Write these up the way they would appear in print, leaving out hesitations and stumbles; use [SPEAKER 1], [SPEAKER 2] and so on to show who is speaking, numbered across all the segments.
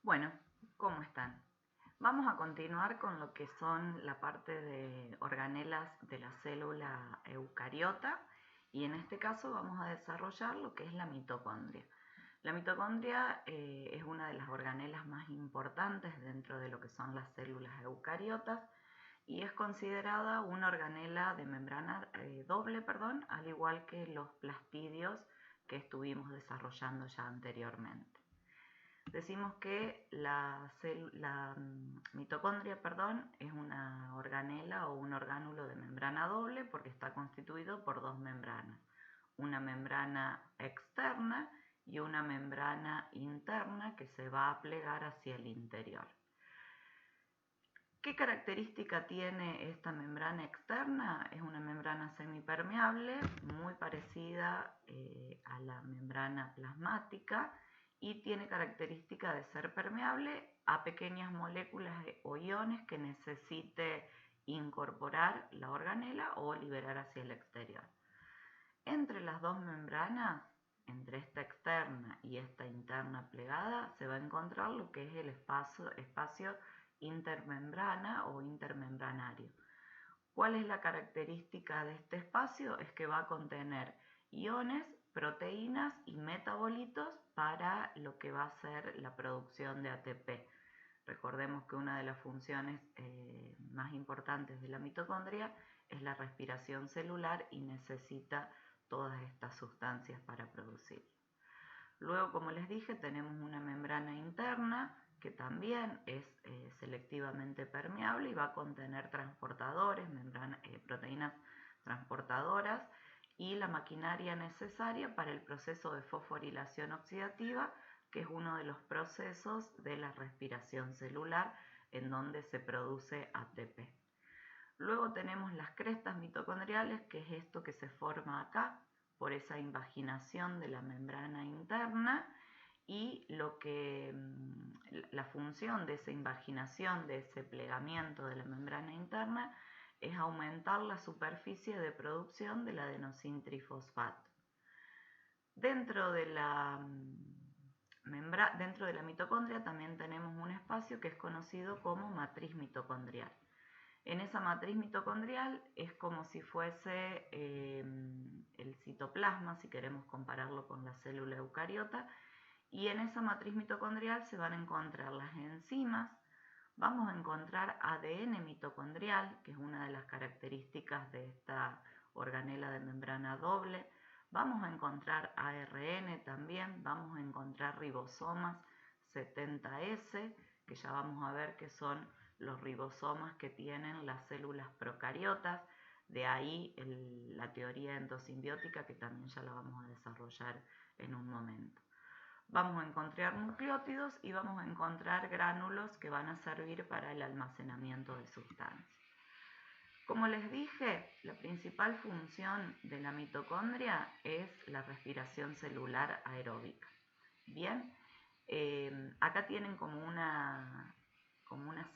[SPEAKER 1] Bueno, ¿cómo están? Vamos a continuar con lo que son la parte de organelas de la célula eucariota y en este caso vamos a desarrollar lo que es la mitocondria. La mitocondria es una de las organelas más importantes dentro de lo que son las células eucariotas y es considerada una organela de membrana doble, al igual que los plastidios que estuvimos desarrollando ya anteriormente. Decimos que la mitocondria es una organela o un orgánulo de membrana doble porque está constituido por dos membranas, una membrana externa y una membrana interna que se va a plegar hacia el interior. ¿Qué característica tiene esta membrana externa? Es una membrana semipermeable muy parecida a la membrana plasmática y tiene característica de ser permeable a pequeñas moléculas o iones que necesite incorporar la organela o liberar hacia el exterior. Entre las dos membranas, entre esta externa y esta interna plegada, se va a encontrar lo que es el espacio intermembrana o intermembranario. ¿Cuál es la característica de este espacio? Es que va a contener iones, proteínas y metabolitos para lo que va a ser la producción de ATP. Recordemos que una de las funciones más importantes de la mitocondria es la respiración celular y necesita todas estas sustancias para producir. Luego, como les dije, tenemos una membrana interna que también es selectivamente permeable y va a contener transportadores, proteínas transportadoras y la maquinaria necesaria para el proceso de fosforilación oxidativa, que es uno de los procesos de la respiración celular en donde se produce ATP. Luego tenemos las crestas mitocondriales, que es esto que se forma acá por esa invaginación de la membrana interna y la función de esa invaginación, de ese plegamiento de la membrana interna, es aumentar la superficie de producción del adenosintrifosfato. Dentro de la mitocondria también tenemos un espacio que es conocido como matriz mitocondrial. En esa matriz mitocondrial es como si fuese el citoplasma, si queremos compararlo con la célula eucariota, y en esa matriz mitocondrial se van a encontrar las enzimas, vamos a encontrar ADN mitocondrial, que es una de las características de esta organela de membrana doble, vamos a encontrar ARN también, vamos a encontrar ribosomas 70S, que ya vamos a ver que son los ribosomas que tienen las células procariotas, de ahí la teoría endosimbiótica que también ya la vamos a desarrollar en un momento. Vamos a encontrar nucleótidos y vamos a encontrar gránulos que van a servir para el almacenamiento de sustancias. Como les dije, la principal función de la mitocondria es la respiración celular aeróbica. Bien, acá tienen como una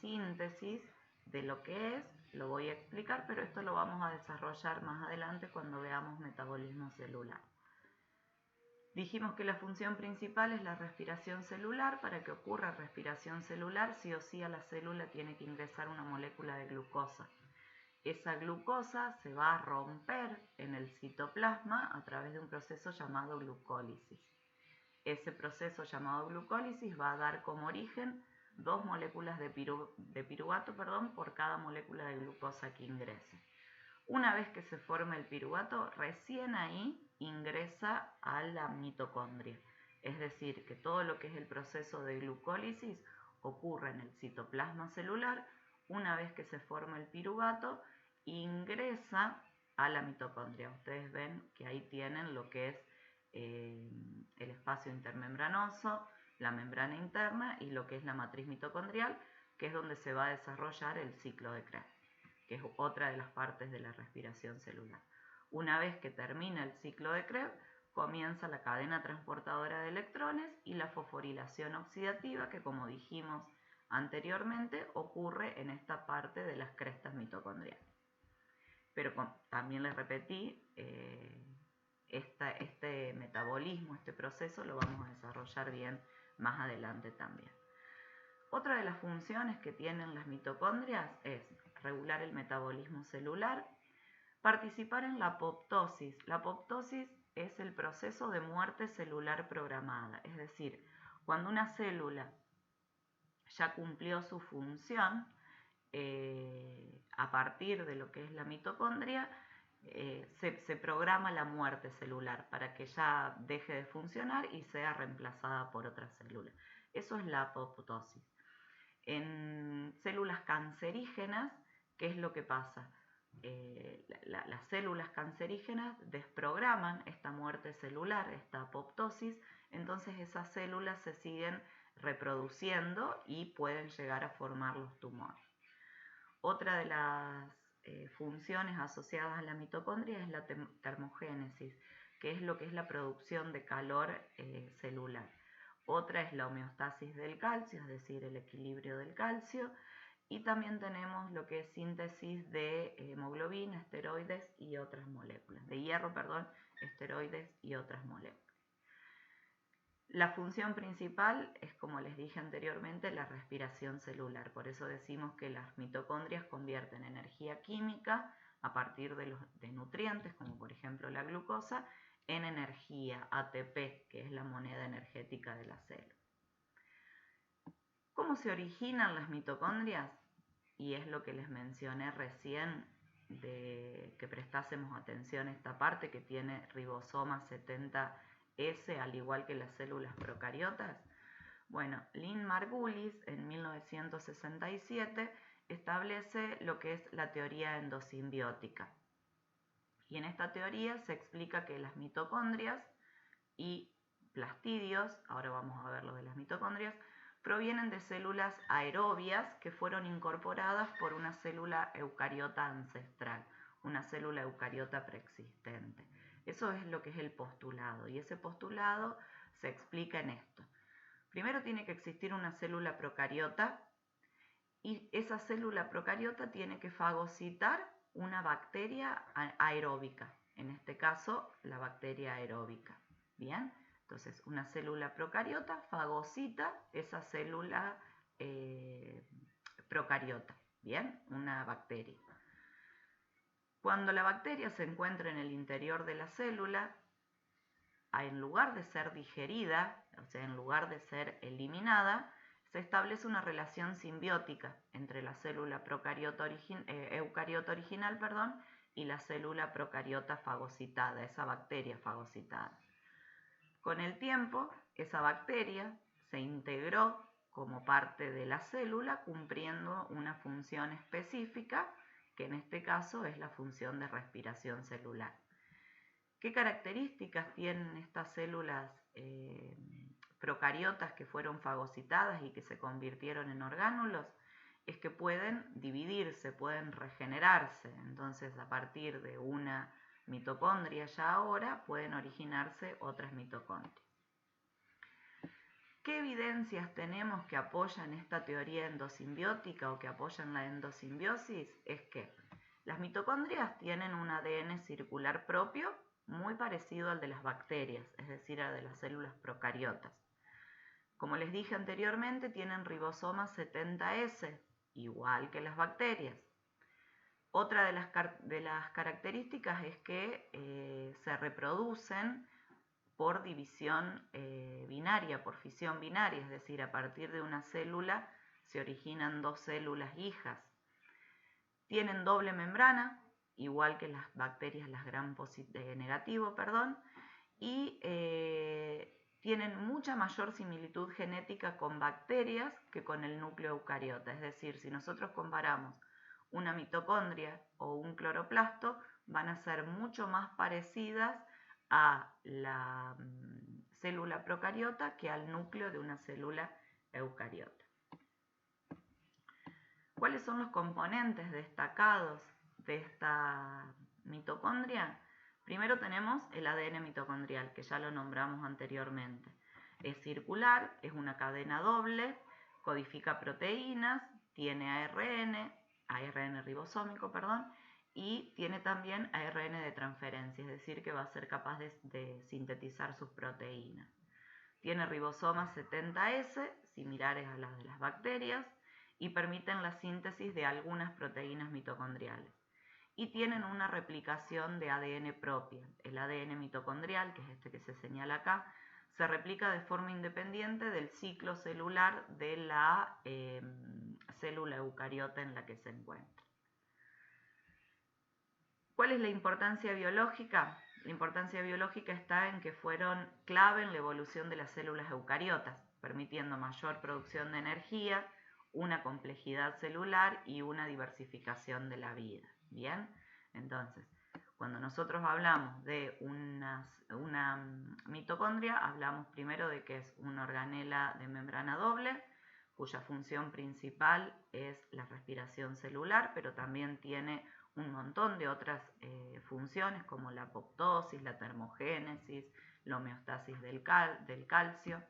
[SPEAKER 1] síntesis de lo que es, lo voy a explicar, pero esto lo vamos a desarrollar más adelante cuando veamos metabolismo celular. Dijimos que la función principal es la respiración celular. Para que ocurra respiración celular, sí o sí a la célula tiene que ingresar una molécula de glucosa. Esa glucosa se va a romper en el citoplasma a través de un proceso llamado glucólisis. Ese proceso llamado glucólisis va a dar como origen dos moléculas de piruvato por cada molécula de glucosa que ingrese. Una vez que se forma el piruvato, recién ahí ingresa a la mitocondria. Es decir, que todo lo que es el proceso de glucólisis ocurre en el citoplasma celular. Una vez que se forma el piruvato, ingresa a la mitocondria. Ustedes ven que ahí tienen lo que es el espacio intermembranoso, la membrana interna y lo que es la matriz mitocondrial, que es donde se va a desarrollar el ciclo de Krebs, que es otra de las partes de la respiración celular. Una vez que termina el ciclo de Krebs, comienza la cadena transportadora de electrones y la fosforilación oxidativa, que como dijimos anteriormente ocurre en esta parte de las crestas mitocondriales. Pero también les repetí, este metabolismo, este proceso lo vamos a desarrollar bien más adelante también. Otra de las funciones que tienen las mitocondrias es regular el metabolismo celular, participar en la apoptosis. La apoptosis es el proceso de muerte celular programada, es decir, cuando una célula ya cumplió su función, a partir de lo que es la mitocondria, se programa la muerte celular para que ya deje de funcionar y sea reemplazada por otra célula. Eso es la apoptosis. En células cancerígenas, ¿qué es lo que pasa? Las células cancerígenas desprograman esta muerte celular, esta apoptosis, entonces esas células se siguen reproduciendo y pueden llegar a formar los tumores. Otra de las funciones asociadas a la mitocondria es la termogénesis, que es lo que es la producción de calor celular. Otra es la homeostasis del calcio, es decir, el equilibrio del calcio. Y también tenemos lo que es síntesis de hemoglobina, esteroides y otras moléculas, de hierro, perdón, esteroides y otras moléculas. La función principal es, como les dije anteriormente, la respiración celular. Por eso decimos que las mitocondrias convierten energía química a partir de nutrientes, como por ejemplo la glucosa, en energía ATP, que es la moneda energética de la célula. ¿Cómo se originan las mitocondrias? Y es lo que les mencioné recién, de que prestásemos atención a esta parte que tiene ribosoma 70S, al igual que las células procariotas. Bueno, Lynn Margulis en 1967 establece lo que es la teoría endosimbiótica. Y en esta teoría se explica que las mitocondrias y plastidios, ahora vamos a ver lo de las mitocondrias, provienen de células aerobias que fueron incorporadas por una célula eucariota ancestral, una célula eucariota preexistente. Eso es lo que es el postulado, y ese postulado se explica en esto. Primero tiene que existir una célula procariota, y esa célula procariota tiene que fagocitar una bacteria aeróbica, en este caso la bacteria aeróbica. Bien, entonces una célula procariota fagocita esa célula procariota, bien, una bacteria. Cuando la bacteria se encuentra en el interior de la célula, en lugar de ser digerida, o sea, en lugar de ser eliminada, se establece una relación simbiótica entre la célula eucariota original, y la célula procariota fagocitada, esa bacteria fagocitada. Con el tiempo, esa bacteria se integró como parte de la célula, cumpliendo una función específica, que en este caso es la función de respiración celular. ¿Qué características tienen estas células procariotas que fueron fagocitadas y que se convirtieron en orgánulos? Es que pueden dividirse, pueden regenerarse. Entonces, a partir de una mitocondria ya ahora pueden originarse otras mitocondrias. ¿Qué evidencias tenemos que apoyan esta teoría endosimbiótica o que apoyan la endosimbiosis? Es que las mitocondrias tienen un ADN circular propio muy parecido al de las bacterias, es decir, al de las células procariotas. Como les dije anteriormente, tienen ribosoma 70S, igual que las bacterias. Otra de las características es que se reproducen por división binaria, por fisión binaria, es decir, a partir de una célula se originan dos células hijas. Tienen doble membrana, igual que las bacterias, las gram negativo, y tienen mucha mayor similitud genética con bacterias que con el núcleo eucariota. Es decir, si nosotros comparamos una mitocondria o un cloroplasto, van a ser mucho más parecidas a la célula procariota que al núcleo de una célula eucariota. ¿Cuáles son los componentes destacados de esta mitocondria? Primero tenemos el ADN mitocondrial, que ya lo nombramos anteriormente. Es circular, es una cadena doble, codifica proteínas, tiene ARN ribosómico, y tiene también ARN de transferencia, es decir, que va a ser capaz de sintetizar sus proteínas. Tiene ribosomas 70S, similares a las de las bacterias, y permiten la síntesis de algunas proteínas mitocondriales. Y tienen una replicación de ADN propia. El ADN mitocondrial, que es este que se señala acá, se replica de forma independiente del ciclo celular de la célula eucariota en la que se encuentra. ¿Cuál es la importancia biológica? La importancia biológica está en que fueron clave en la evolución de las células eucariotas, permitiendo mayor producción de energía, una complejidad celular y una diversificación de la vida. ¿Bien? Entonces, cuando nosotros hablamos de una mitocondria, hablamos primero de que es una organela de membrana doble, cuya función principal es la respiración celular, pero también tiene un montón de otras funciones como la apoptosis, la termogénesis, la homeostasis del calcio,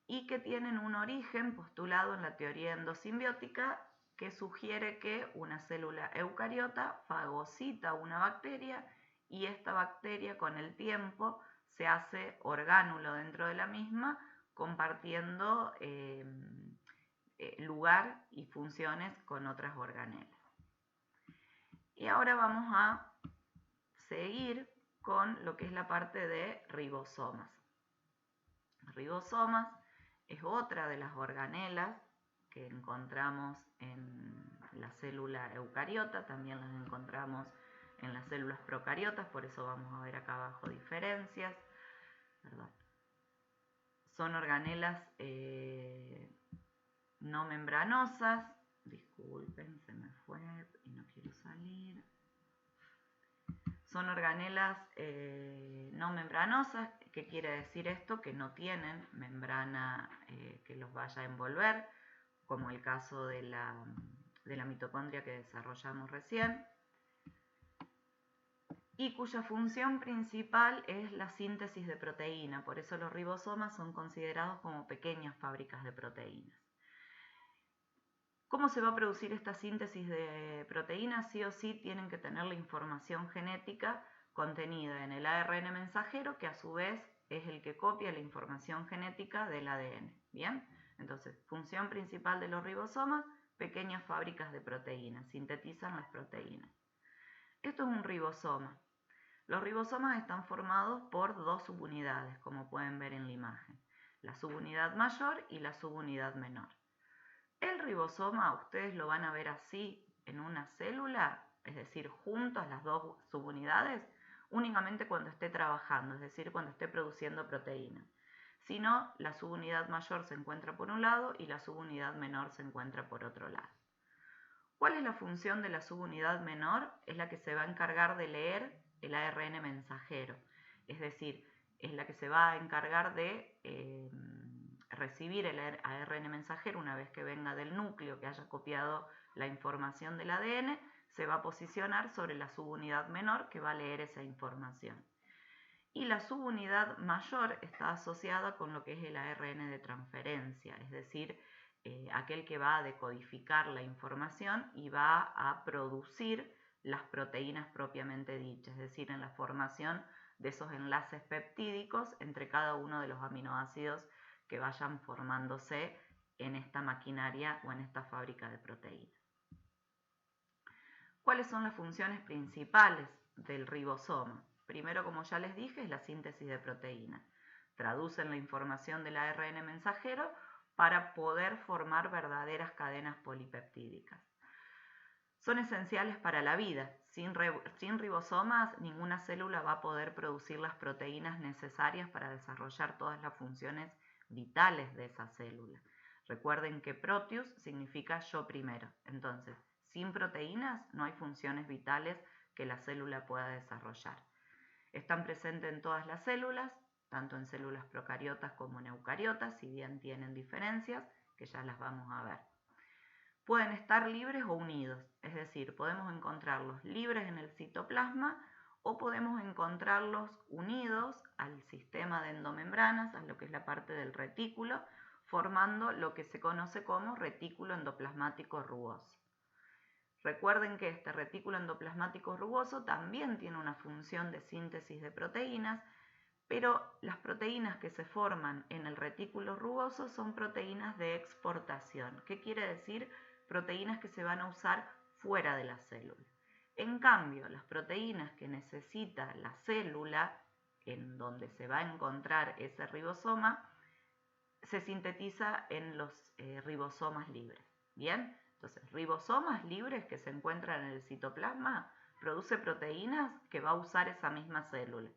[SPEAKER 1] y que tienen un origen postulado en la teoría endosimbiótica que sugiere que una célula eucariota fagocita una bacteria y esta bacteria con el tiempo se hace orgánulo dentro de la misma, compartiendo lugar y funciones con otras organelas. Y ahora vamos a seguir con lo que es la parte de ribosomas. Ribosomas es otra de las organelas que encontramos en la célula eucariota, también las encontramos en las células procariotas, por eso vamos a ver acá abajo diferencias. Perdón. Son organelas no membranosas, disculpen, se me fue y no quiero salir. Son organelas no membranosas. ¿Qué quiere decir esto? Que no tienen membrana que los vaya a envolver, como el caso de la mitocondria que desarrollamos recién, y cuya función principal es la síntesis de proteína. Por eso los ribosomas son considerados como pequeñas fábricas de proteínas. ¿Cómo se va a producir esta síntesis de proteínas? Sí o sí tienen que tener la información genética contenida en el ARN mensajero, que a su vez es el que copia la información genética del ADN. ¿Bien? Entonces, función principal de los ribosomas, pequeñas fábricas de proteínas, sintetizan las proteínas. Esto es un ribosoma. Los ribosomas están formados por dos subunidades, como pueden ver en la imagen, la subunidad mayor y la subunidad menor. El ribosoma, ustedes lo van a ver así en una célula, es decir, juntas las dos subunidades, únicamente cuando esté trabajando, es decir, cuando esté produciendo proteínas. Si no, la subunidad mayor se encuentra por un lado y la subunidad menor se encuentra por otro lado. ¿Cuál es la función de la subunidad menor? Es la que se va a encargar de leer el ARN mensajero, es decir, es la que se va a encargar de recibir el ARN mensajero una vez que venga del núcleo que haya copiado la información del ADN, se va a posicionar sobre la subunidad menor que va a leer esa información. Y la subunidad mayor está asociada con lo que es el ARN de transferencia, es decir, aquel que va a decodificar la información y va a producir las proteínas propiamente dichas, es decir, en la formación de esos enlaces peptídicos entre cada uno de los aminoácidos que vayan formándose en esta maquinaria o en esta fábrica de proteínas. ¿Cuáles son las funciones principales del ribosoma? Primero, como ya les dije, es la síntesis de proteínas. Traducen la información del ARN mensajero para poder formar verdaderas cadenas polipeptídicas. Son esenciales para la vida. Sin ribosomas, ninguna célula va a poder producir las proteínas necesarias para desarrollar todas las funciones vitales de esa célula. Recuerden que Proteus significa yo primero. Entonces, sin proteínas no hay funciones vitales que la célula pueda desarrollar. Están presentes en todas las células, tanto en células procariotas como en eucariotas, si bien tienen diferencias, que ya las vamos a ver. Pueden estar libres o unidos, es decir, podemos encontrarlos libres en el citoplasma o podemos encontrarlos unidos al sistema de endomembranas, a lo que es la parte del retículo, formando lo que se conoce como retículo endoplasmático rugoso. Recuerden que este retículo endoplasmático rugoso también tiene una función de síntesis de proteínas, Pero las proteínas que se forman en el retículo rugoso son proteínas de exportación. ¿Qué quiere decir? Proteínas que se van a usar fuera de la célula. En cambio, las proteínas que necesita la célula, en donde se va a encontrar ese ribosoma, se sintetiza en los ribosomas libres. ¿Bien? Entonces, ribosomas libres que se encuentran en el citoplasma produce proteínas que va a usar esa misma célula.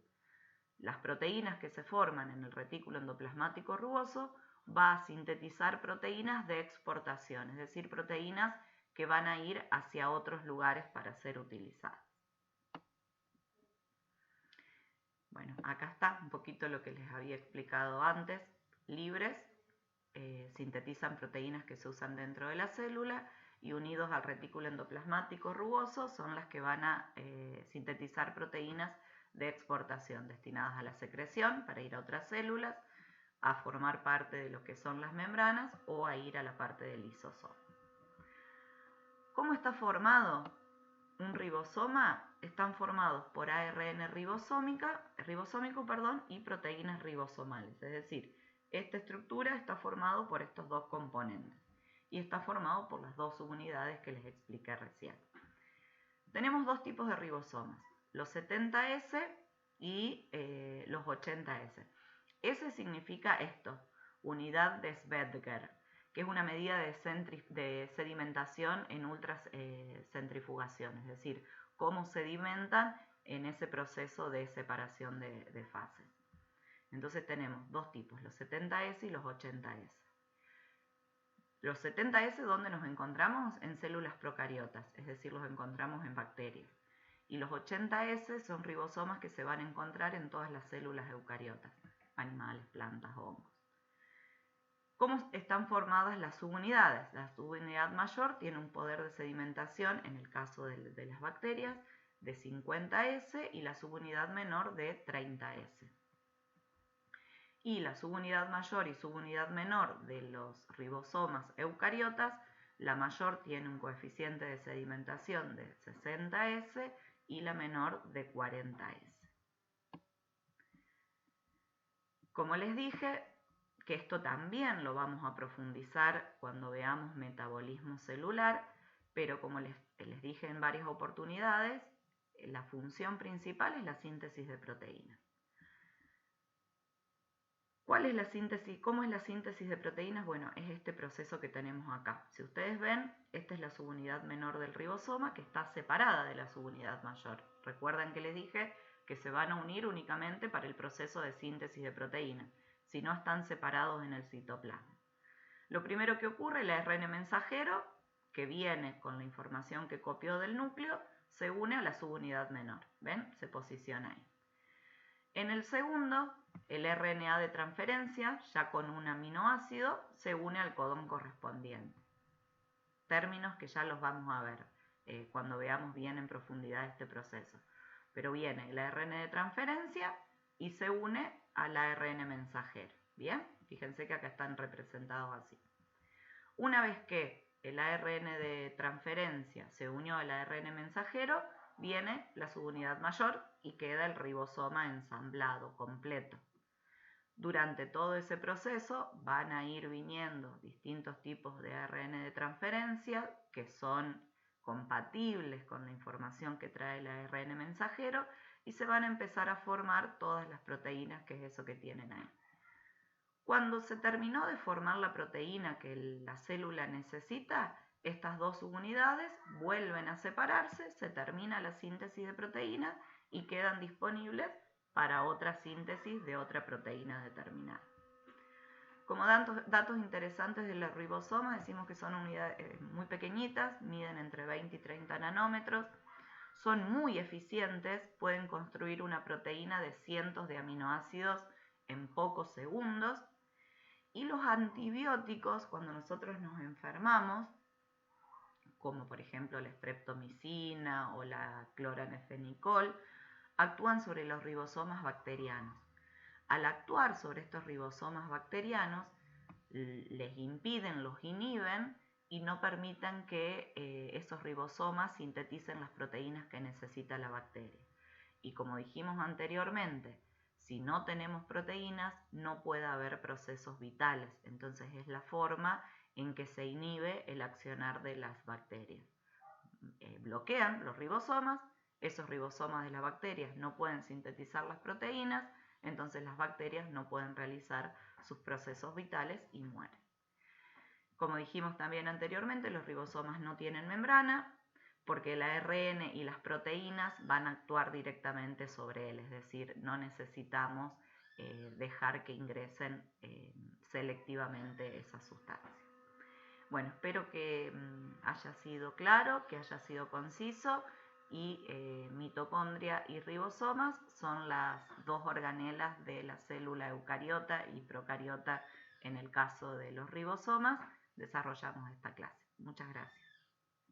[SPEAKER 1] Las proteínas que se forman en el retículo endoplasmático rugoso va a sintetizar proteínas de exportación, es decir, proteínas que van a ir hacia otros lugares para ser utilizadas. Bueno, acá está un poquito lo que les había explicado antes. Libres sintetizan proteínas que se usan dentro de la célula y unidos al retículo endoplasmático rugoso son las que van a sintetizar proteínas de exportación destinadas a la secreción para ir a otras células, a formar parte de lo que son las membranas o a ir a la parte del lisosoma. ¿Cómo está formado un ribosoma? Están formados por ARN ribosómico, y proteínas ribosomales, es decir, esta estructura está formada por estos dos componentes y está formado por las dos subunidades que les expliqué recién. Tenemos dos tipos de ribosomas, los 70S y los 80S. S significa esto, unidad de Svedger, que es una medida de sedimentación en ultracentrifugación, es decir, cómo sedimentan en ese proceso de separación de fases. Entonces tenemos dos tipos, los 70S y los 80S. Los 70S, ¿dónde nos encontramos? En células procariotas, es decir, los encontramos en bacterias. Y los 80S son ribosomas que se van a encontrar en todas las células eucariotas, animales, plantas, hongos. ¿Cómo están formadas las subunidades? La subunidad mayor tiene un poder de sedimentación, en el caso de las bacterias, de 50S y la subunidad menor de 30S. Y la subunidad mayor y subunidad menor de los ribosomas eucariotas, la mayor tiene un coeficiente de sedimentación de 60S y la menor de 40S. Como les dije, que esto también lo vamos a profundizar cuando veamos metabolismo celular, pero como les dije en varias oportunidades, la función principal es la síntesis de proteínas. ¿Cuál es la síntesis? ¿Cómo es la síntesis de proteínas? Bueno, es este proceso que tenemos acá. Si ustedes ven, esta es la subunidad menor del ribosoma que está separada de la subunidad mayor. Recuerdan que les dije que se van a unir únicamente para el proceso de síntesis de proteínas, si no están separados en el citoplasma. Lo primero que ocurre, el ARN mensajero, que viene con la información que copió del núcleo, se une a la subunidad menor. ¿Ven? Se posiciona ahí. En el segundo, el RNA de transferencia, ya con un aminoácido, se une al codón correspondiente. Términos que ya los vamos a ver cuando veamos bien en profundidad este proceso. Pero viene el ARN de transferencia y se une al ARN mensajero. ¿Bien? Fíjense que acá están representados así. Una vez que el ARN de transferencia se unió al ARN mensajero, viene la subunidad mayor y queda el ribosoma ensamblado, completo. Durante todo ese proceso van a ir viniendo distintos tipos de ARN de transferencia que son compatibles con la información que trae el ARN mensajero y se van a empezar a formar todas las proteínas, que es eso que tienen ahí. Cuando se terminó de formar la proteína que la célula necesita, estas dos subunidades vuelven a separarse, se termina la síntesis de proteínas y quedan disponibles para otra síntesis de otra proteína determinada. Como datos interesantes de los ribosomas, decimos que son unidades muy pequeñitas, miden entre 20 y 30 nanómetros, son muy eficientes, pueden construir una proteína de cientos de aminoácidos en pocos segundos, y los antibióticos, cuando nosotros nos enfermamos, como por ejemplo la streptomicina o la cloranfenicol, actúan sobre los ribosomas bacterianos. Al actuar sobre estos ribosomas bacterianos, les impiden, los inhiben y no permiten que esos ribosomas sinteticen las proteínas que necesita la bacteria. Y como dijimos anteriormente, Si no tenemos proteínas, no puede haber procesos vitales. Entonces es la forma en que se inhibe el accionar de las bacterias. Bloquean los ribosomas, esos ribosomas de las bacterias no pueden sintetizar las proteínas, entonces las bacterias no pueden realizar sus procesos vitales y mueren. Como dijimos también anteriormente, los ribosomas no tienen membrana porque el ARN y las proteínas van a actuar directamente sobre él, es decir, no necesitamos dejar que ingresen selectivamente esas sustancias. Bueno, espero que haya sido claro, que haya sido conciso, y mitocondria y ribosomas son las dos organelas de la célula eucariota y procariota en el caso de los ribosomas. Desarrollamos esta clase. Muchas gracias.